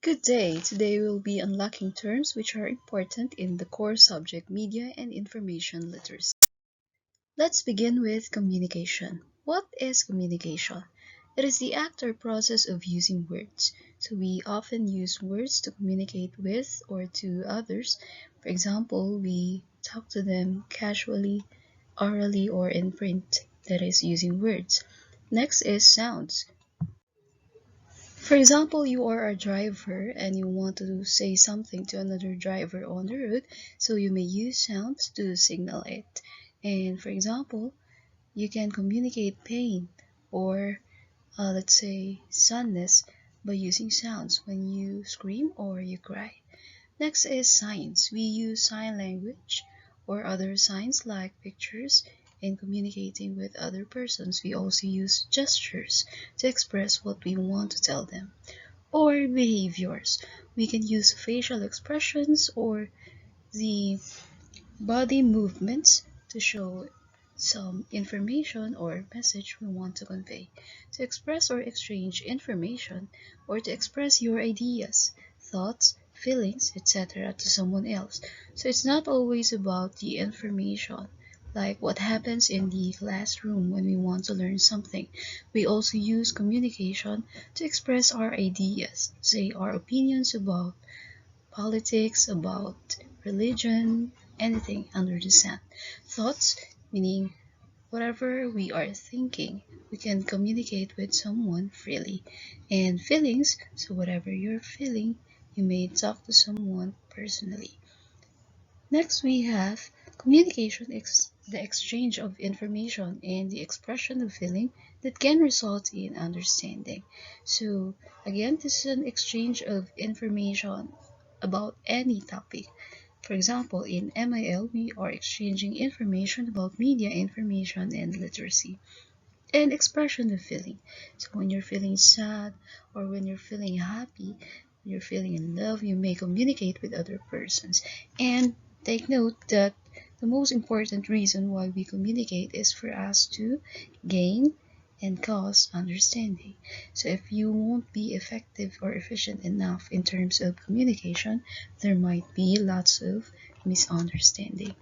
Good day. Today we'll be unlocking terms which are important in the core subject media and information literacy. Let's begin with communication. What is communication? It is the act or process of using words. So we often use words to communicate with or to others. For example, we talk to them casually, orally, or in print. That is using words. Next is sounds. For example, you are a driver and you want to say something to another driver on the road, so you may use sounds to signal it. And for example, you can communicate pain or let's say sadness by using sounds when you scream or you cry. Next is signs. We use sign language or other signs like pictures in communicating with other persons. We also use gestures to express what we want to tell them. Or behaviors. We can use facial expressions or the body movements to show some information or message we want to convey, to express or exchange information, or to express your ideas, thoughts, feelings, etc. to someone else. So it's not always about the information, like what happens in the classroom when we want to learn something. We also use communication to express our ideas, say our opinions about politics, about religion, anything under the sun. Thoughts, meaning whatever we are thinking, we can communicate with someone freely. And feelings, so whatever you're feeling, you may talk to someone personally. Next, we have communication, the exchange of information and the expression of feeling that can result in understanding. So, again, this is an exchange of information about any topic. For example, in MIL, we are exchanging information about media information and literacy. And expression of feeling. So when you're feeling sad or when you're feeling happy, when you're feeling in love, you may communicate with other persons. And take note that the most important reason why we communicate is for us to gain and cause understanding. So if you won't be effective or efficient enough in terms of communication, there might be lots of misunderstanding.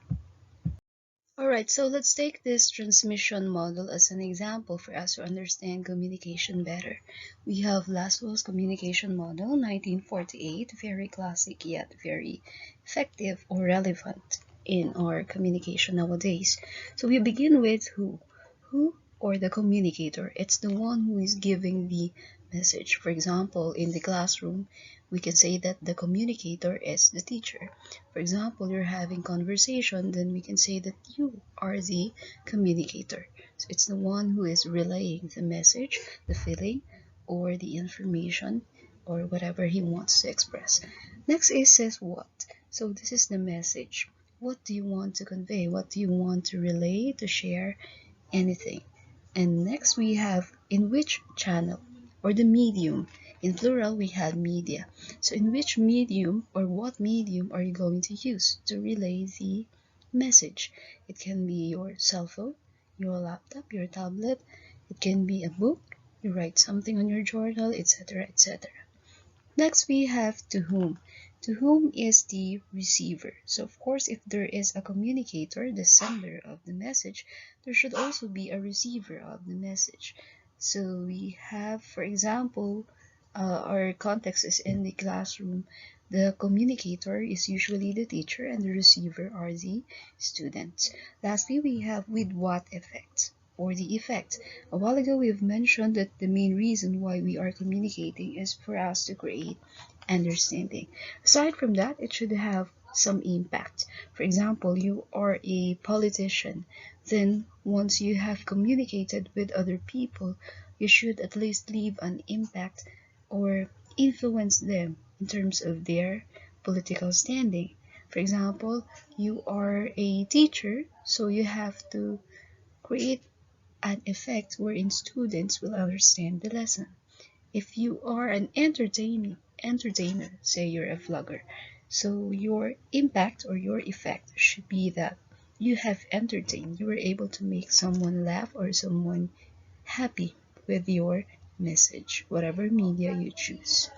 Alright, so let's take this transmission model as an example for us to understand communication better. We have Laszlo's communication model, 1948, very classic yet very effective or relevant in our communication nowadays. So we begin with who. Who or the communicator. It's the one who is giving the message. For example, in the classroom, we can say that the communicator is the teacher. For example, you're having conversation, then we can say that you are the communicator. So it's the one who is relaying the message, the feeling, or the information, or whatever he wants to express. Next is says what. So this is the message. What do you want to convey? What do you want to relay, to share? Anything. And next we have in which channel or the medium. In plural, we have media. So in which medium or what medium are you going to use to relay the message? It can be your cell phone, your laptop, your tablet. It can be a book. You write something on your journal, etc., etc. Next, we have to whom. To whom is the receiver. So, of course, if there is a communicator, the sender of the message, there should also be a receiver of the message. So, we have, for example, our context is in the classroom. The communicator is usually the teacher and the receiver are the students. Lastly, we have with what effect or the effect. A while ago, we've mentioned that the main reason why we are communicating is for us to create understanding. Aside from that, it should have some impact. For example, you are a politician. Then, once you have communicated with other people, you should at least leave an impact or influence them in terms of their political standing. For example, you are a teacher, so you have to create an effect wherein students will understand the lesson. If you are an entertainer, say you're a vlogger, so your impact or your effect should be that you have entertained, you were able to make someone laugh or someone happy with your message, whatever media you choose.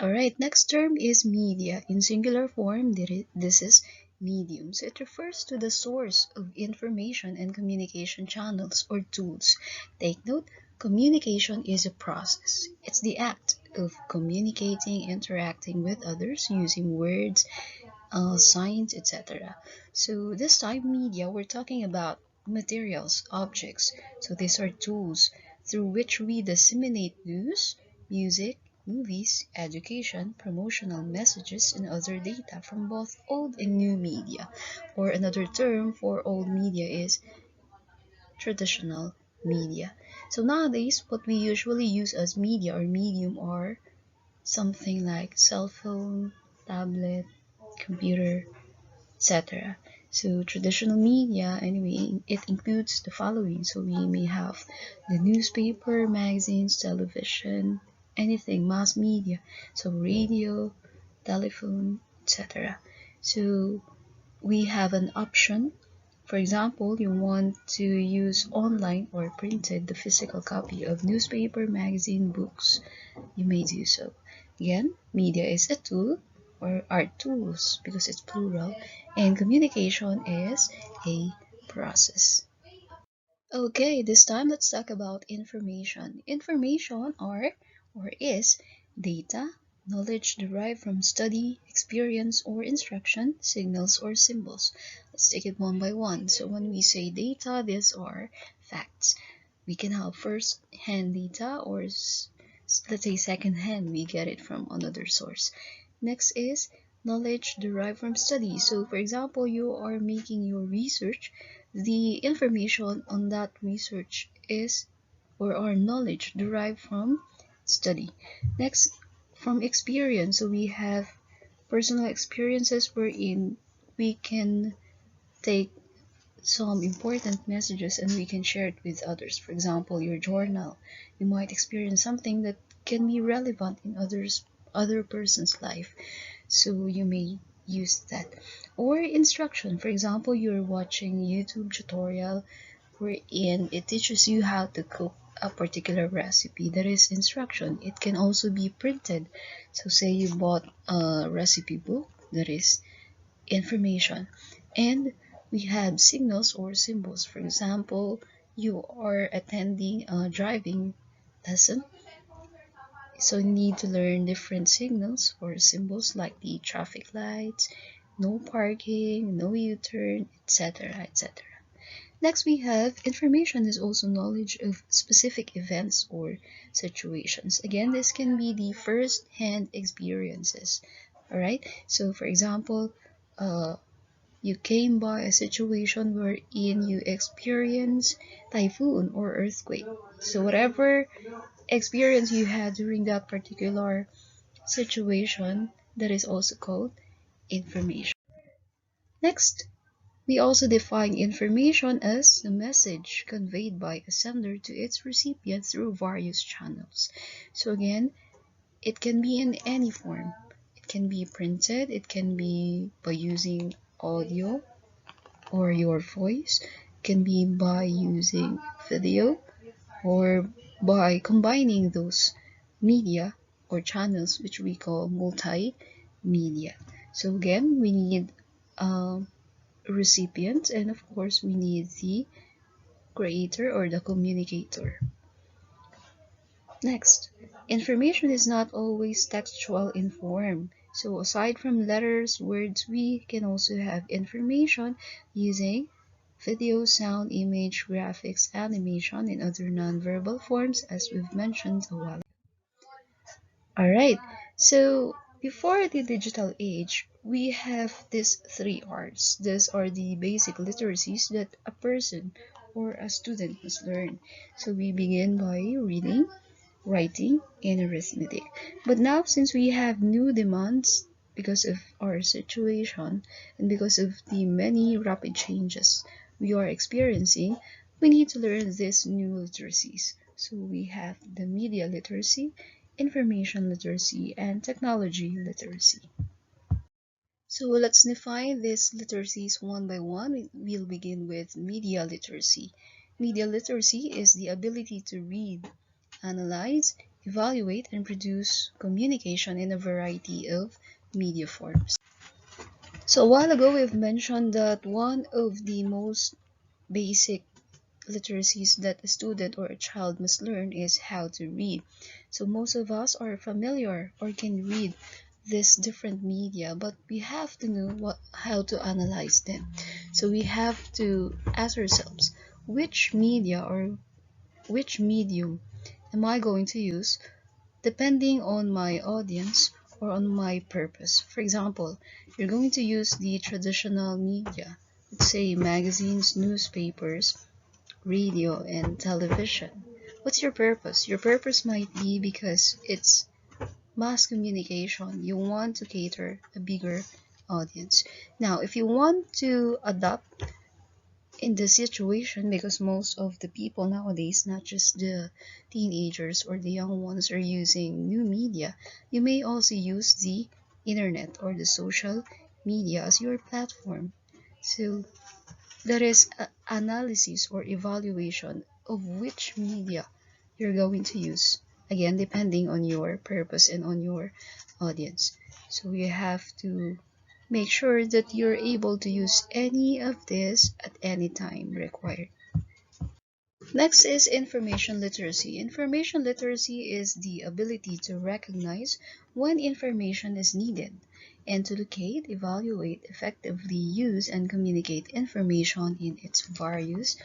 Alright, next term is media. In singular form, this is medium. So it refers to the source of information and communication channels or tools. Take note, communication is a process. It's the act of communicating, interacting with others using words, signs, etc. So this time media, we're talking about materials, objects. So these are tools through which we disseminate news, music, movies, education, promotional messages, and other data from both old and new media. Or another term for old media is traditional media. So nowadays, what we usually use as media or medium are something like cell phone, tablet, computer, etc. So traditional media, anyway, it includes the following. So we may have the newspaper, magazines, television, anything, mass media. So radio, telephone, etc. So we have an option. For example, you want to use online or printed the physical copy of newspaper, magazine, books, you may do so. Again, media is a tool or are tools because it's plural, and communication is a process. Okay, this time let's talk about information. Information are or is data, knowledge derived from study, experience, or instruction, signals or symbols. Let's take it one by one. So when we say data, these are facts. We can have first-hand data or let's say second-hand, we get it from another source. Next is knowledge derived from study. So for example, you are making your research, the information on that research is or our knowledge derived from study. Next, from experience. So we have personal experiences wherein we can take some important messages and we can share it with others. For example, your journal. You might experience something that can be relevant in other person's life. So you may use that. Or instruction. For example, you're watching YouTube tutorial wherein it teaches you how to cook a particular recipe. That is instruction. It can also be printed. So say you bought a recipe book, that is information. And we have signals or symbols. For example, you are attending a driving lesson, so you need to learn different signals or symbols like the traffic lights, no parking, no U-turn, etc., etc. Next, we have information is also knowledge of specific events or situations. Again, this can be the first-hand experiences. All right. So, for example, you came by a situation wherein you experience typhoon or earthquake. So, whatever experience you had during that particular situation, that is also called information. Next, we also define information as a message conveyed by a sender to its recipient through various channels. So again, it can be in any form. It can be printed, it can be by using audio or your voice, it can be by using video, or by combining those media or channels which we call multimedia. So again, we need um, recipient, and of course we need the creator or the communicator. Next, information is not always textual in form. So aside from letters, words, we can also have information using video, sound, image, graphics, animation, and other nonverbal forms as we've mentioned a while. Alright, so before the digital age, we have these three R's. These are the basic literacies that a person or a student must learn. So we begin by reading, writing, and arithmetic. But now, since we have new demands because of our situation and because of the many rapid changes we are experiencing, we need to learn these new literacies. So we have the media literacy, information literacy, and technology literacy. So let's define these literacies one by one. We'll begin with media literacy. Media literacy is the ability to read, analyze, evaluate, and produce communication in a variety of media forms. So a while ago, we've mentioned that one of the most basic literacies that a student or a child must learn is how to read. So most of us are familiar or can read this different media, but we have to know how to analyze them. So we have to ask ourselves, which media or which medium am I going to use depending on my audience or on my purpose. For example, you're going to use the traditional media, let's say magazines, newspapers, radio, and television. What's your purpose? Your purpose might be because it's mass communication. You want to cater a bigger audience. Now, if you want to adapt in the situation, because most of the people nowadays, not just the teenagers or the young ones, are using new media, you may also use the internet or the social media as your platform. So that is analysis or evaluation of which media you're going to use, again depending on your purpose and on your audience. So you have to make sure that you're able to use any of this at any time required. Next is information literacy. Information literacy is the ability to recognize when information is needed and to locate, evaluate, effectively use, and communicate information in its various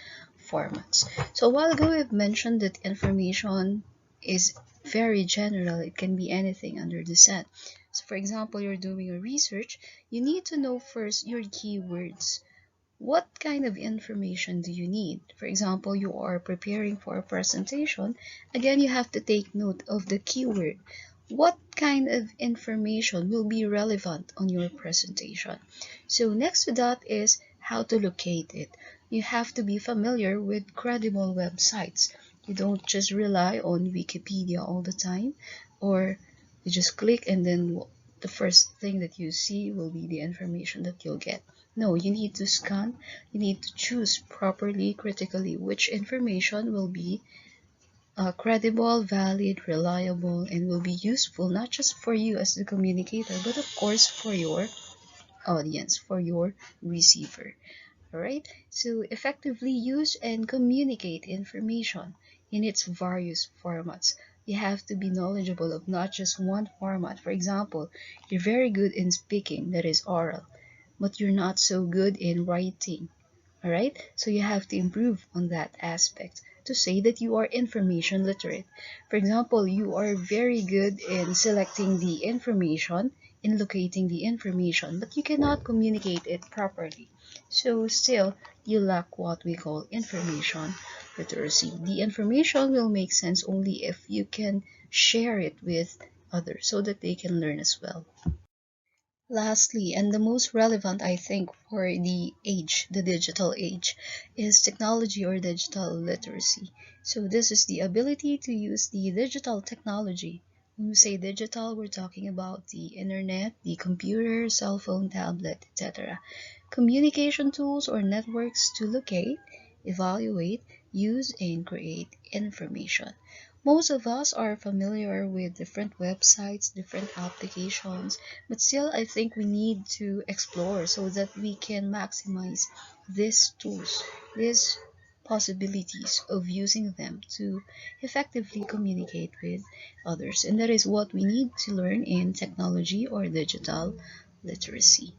formats. So a while ago, I've mentioned that information is very general. It can be anything under the sun. So for example, you're doing a research, you need to know first your keywords. What kind of information do you need? For example, you are preparing for a presentation. Again, you have to take note of the keyword. What kind of information will be relevant on your presentation? So next to that is how to locate it. You have to be familiar with credible websites. You don't just rely on Wikipedia all the time, or you just click and then the first thing that you see will be the information that you'll get. No, you need to scan, you need to choose properly, critically, which information will be credible, valid, reliable, and will be useful not just for you as the communicator, but of course for your audience, for your receiver. Alright, so effectively use and communicate information in its various formats. You have to be knowledgeable of not just one format. For example, you're very good in speaking, that is oral, but you're not so good in writing. Alright, so you have to improve on that aspect to say that you are information literate. For example, you are very good in selecting the information, in locating the information, but you cannot communicate it properly. So still, you lack what we call information literacy. The information will make sense only if you can share it with others so that they can learn as well. Lastly, and the most relevant, I think, for the age, the digital age, is technology or digital literacy. So this is the ability to use the digital technology. When we say digital, we're talking about the internet, the computer, cell phone, tablet, etc. Communication tools or networks to locate, evaluate, use, and create information. Most of us are familiar with different websites, different applications, but still I think we need to explore so that we can maximize these tools, these possibilities of using them to effectively communicate with others. And that is what we need to learn in technology or digital literacy.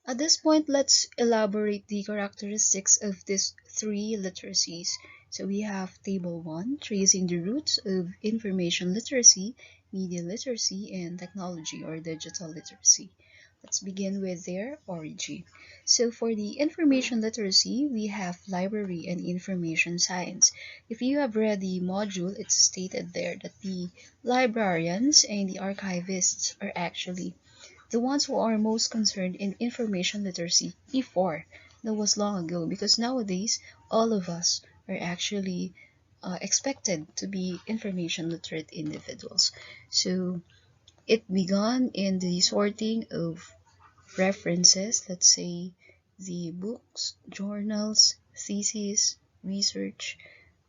At this point, let's elaborate the characteristics of these three literacies. So we have table 1, tracing the roots of information literacy, media literacy, and technology or digital literacy. Let's begin with their origin. So for the information literacy, we have library and information science. If you have read the module, it's stated there that the librarians and the archivists are actually the ones who are most concerned in information literacy before. That was long ago, because nowadays all of us are actually expected to be information literate individuals. So it began in the sorting of references, let's say the books, journals, theses, research,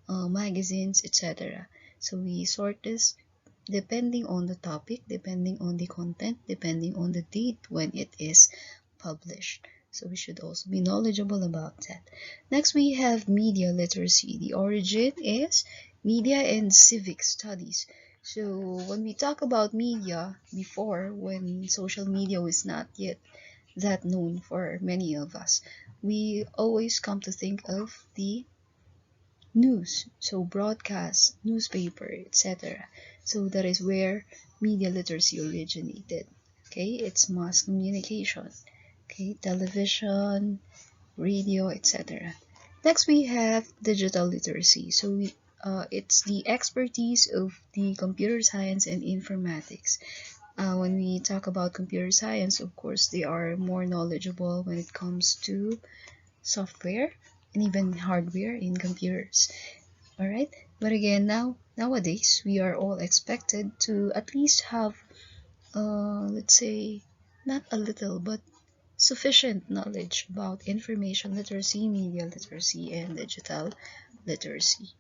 magazines, etc. So we sort this depending on the topic, depending on the content, depending on the date when it is published. So we should also be knowledgeable about that. Next, we have media literacy. The origin is media and civic studies. So when we talk about media before, when social media was not yet that known for many of us, we always come to think of the news, so broadcast, newspaper, etc. So that is where media literacy originated. Okay, it's mass communication. Okay, television, radio, etc. Next, we have digital literacy. So it's the expertise of the computer science and informatics. When we talk about computer science, of course, they are more knowledgeable when it comes to software and even hardware in computers. All right, but again, nowadays we are all expected to at least have, let's say, not a little, but sufficient knowledge about information literacy, media literacy, and digital literacy.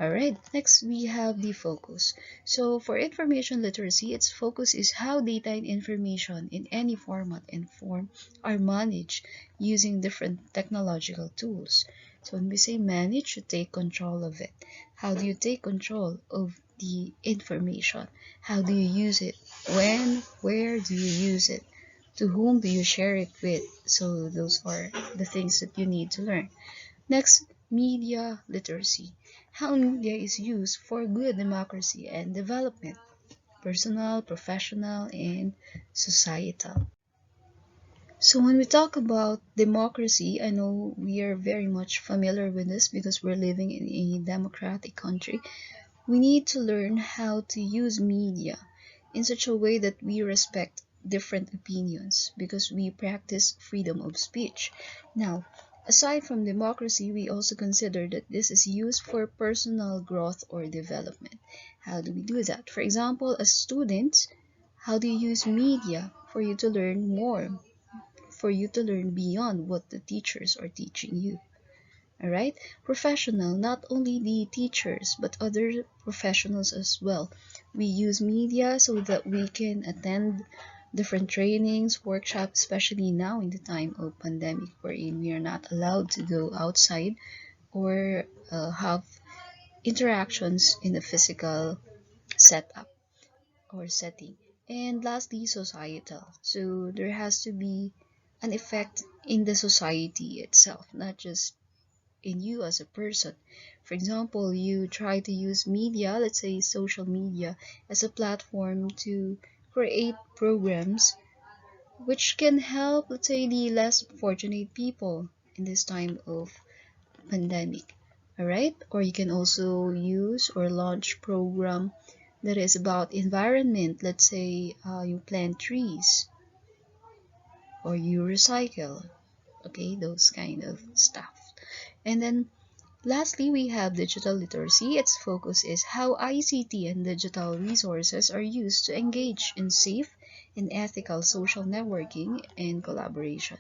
Alright, next we have the focus. So for information literacy, its focus is how data and information in any format and form are managed using different technological tools. So when we say manage, you take control of it. How do you take control of the information? How do you use it? When, where do you use it? To whom do you share it with? So those are the things that you need to learn. Next, media literacy. How media is used for good democracy and development, personal, professional, and societal. So when we talk about democracy, I know we are very much familiar with this because we're living in a democratic country. We need to learn how to use media in such a way that we respect different opinions because we practice freedom of speech. Now, aside from democracy, we also consider that this is used for personal growth or development. How do we do that? For example, as students, how do you use media for you to learn more, for you to learn beyond what the teachers are teaching you? Alright, professional, not only the teachers but other professionals as well. We use media so that we can attend different trainings, workshops, especially now in the time of pandemic wherein we are not allowed to go outside or have interactions in a physical setup or setting. And lastly, societal. So there has to be an effect in the society itself, not just in you as a person. For example, you try to use media, let's say social media, as a platform to create programs which can help, let's say, the less fortunate people in this time of pandemic. Alright? Or you can also use or launch program that is about environment. Let's say you plant trees or you recycle. Okay, those kind of stuff. And then lastly, we have digital literacy. Its focus is how ICT and digital resources are used to engage in safe and ethical social networking and collaboration.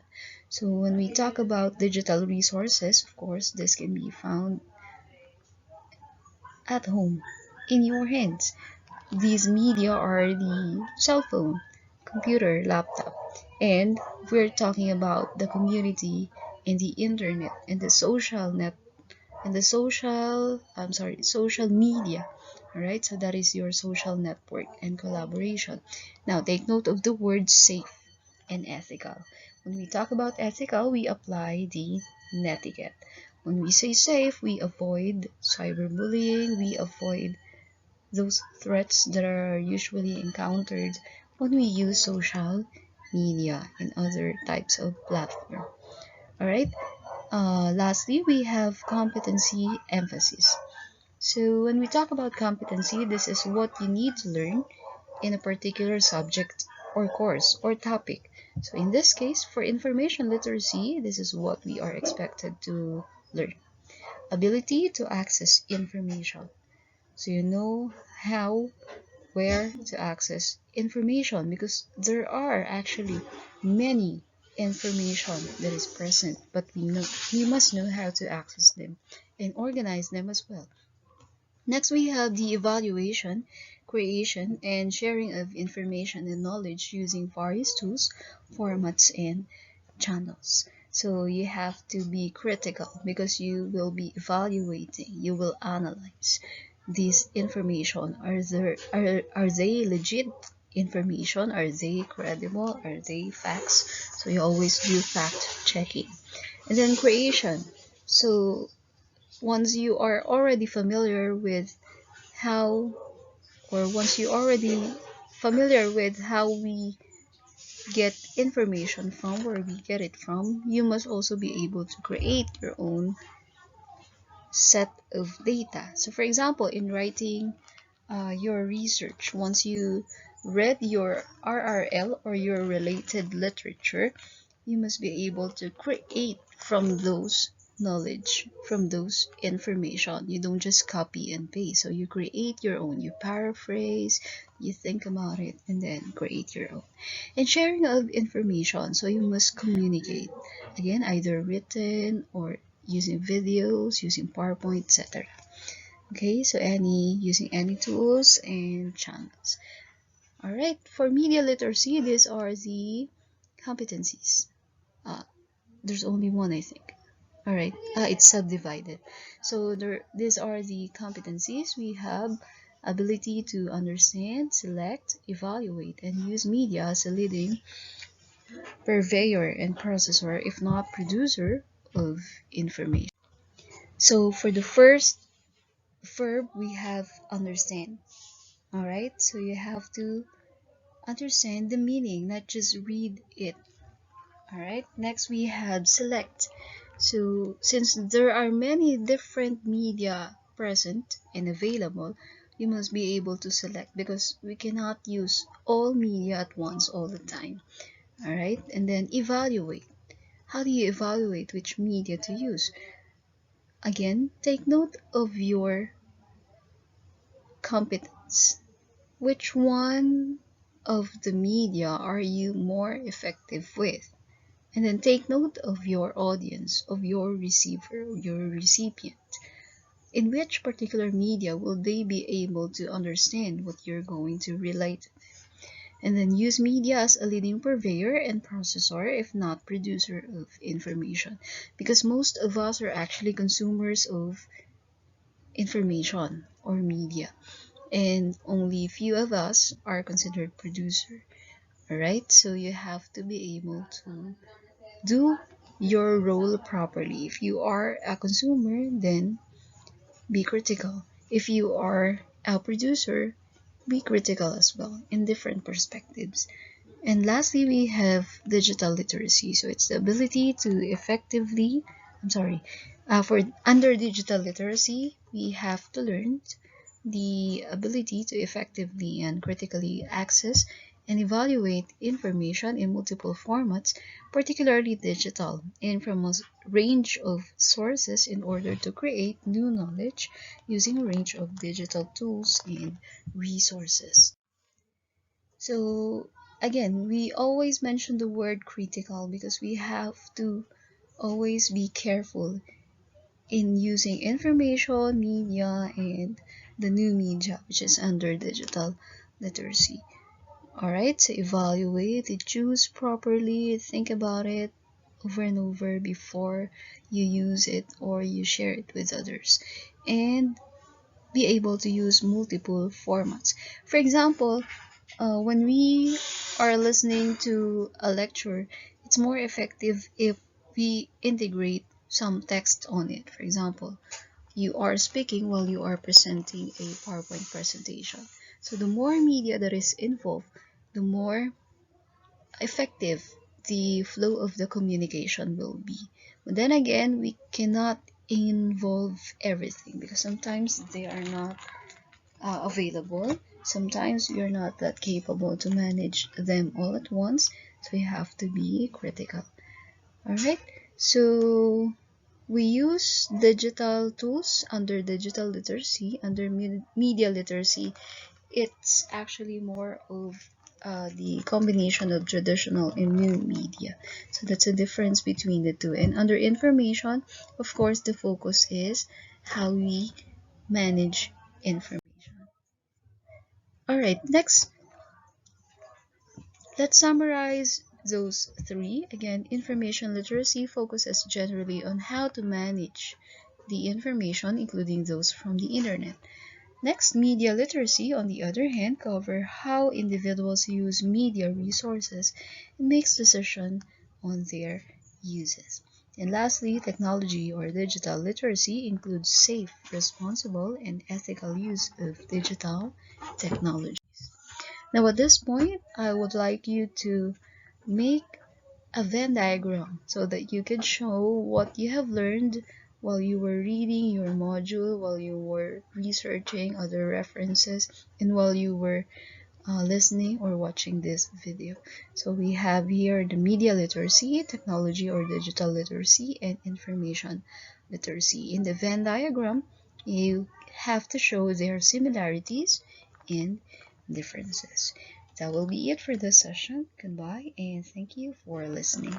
So when we talk about digital resources, of course, this can be found at home, in your hands. These media are the cell phone, computer, laptop, and we're talking about the community and the internet and the social media. All right, so that is your social network and collaboration. Now take note of the word safe and ethical. When we talk about ethical, we apply the netiquette. When we say safe, we avoid cyberbullying, we avoid those threats that are usually encountered when we use social media and other types of platform. All right. Lastly, we have competency emphasis. So when we talk about competency, this is what you need to learn in a particular subject or course or topic. So in this case, for information literacy, this is what we are expected to learn. Ability to access information. So you know how, where to access information because there are actually many information that is present, but we must know how to access them and organize them as well. Next, we have the evaluation, creation, and sharing of information and knowledge using various tools, formats, and channels. So you have to be critical because you will be evaluating, you will analyze this information. Are they legit information? Are they credible? Are they facts? So you always do fact checking. And then creation. So once you are already familiar with how, or once you already familiar with how we get information from, where we get it from, you must also be able to create your own set of data. So for example, in writing your research, once you read your RRL or your related literature, you must be able to create from those knowledge, from those information. You don't just copy and paste. So you create your own, you paraphrase, you think about it, and then create your own. And sharing of information, so you must communicate. Again, either written or using videos, using PowerPoint, etc. Okay, so using any tools and channels. All right, for media literacy, these are the competencies. Uh, there's only one, I think. All right, it's subdivided. So these are the competencies. We have ability to understand, select, evaluate, and use media as a leading purveyor and processor, if not producer, of information. So for the first verb, we have understand. All right, so you have to understand the meaning, not just read it. All right, next we have select. So since there are many different media present and available, you must be able to select because we cannot use all media at once all the time. All right, and then evaluate. How do you evaluate which media to use? Again, take note of your competence. Which one of the media are you more effective with? And then take note of your audience, of your receiver, your recipient. In which particular media will they be able to understand what you're going to relate? And then use media as a leading purveyor and processor, if not producer of information. Because most of us are actually consumers of information or media. And only few of us are considered producer. Alright, so you have to be able to do your role properly. If you are a consumer, then be critical. If you are a producer, be critical as well in different perspectives. And lastly, we have digital literacy. So it's the ability to effectively, for under digital literacy, we have to learn the ability to effectively and critically access and evaluate information in multiple formats, particularly digital, and from a range of sources in order to create new knowledge using a range of digital tools and resources. So again, we always mention the word critical because we have to always be careful in using information, media, and the new media, which is under digital literacy. Alright, so evaluate, choose properly, think about it over and over before you use it or you share it with others. And be able to use multiple formats. For example, when we are listening to a lecture, it's more effective if we integrate some text on it. For example, you are speaking while you are presenting a PowerPoint presentation. So the more media that is involved, the more effective the flow of the communication will be. But then again, we cannot involve everything because sometimes they are not available. Sometimes you're not that capable to manage them all at once, so you have to be critical. Alright, so we use digital tools under digital literacy. Under media literacy, it's actually more of the combination of traditional and new media. So that's a difference between the two. And under information, of course, the focus is how we manage information. Alright, next, let's summarize those three. Again, information literacy focuses generally on how to manage the information, including those from the internet. Next, media literacy, on the other hand, cover how individuals use media resources and makes decisions on their uses. And lastly, technology or digital literacy includes safe, responsible, and ethical use of digital technologies. Now, at this point, I would like you to make a Venn diagram so that you can show what you have learned while you were reading your module, while you were researching other references, and while you were listening or watching this video. So we have here the media literacy, technology or digital literacy, and information literacy. In the Venn diagram, you have to show their similarities and differences. That will be it for this session. Goodbye and thank you for listening.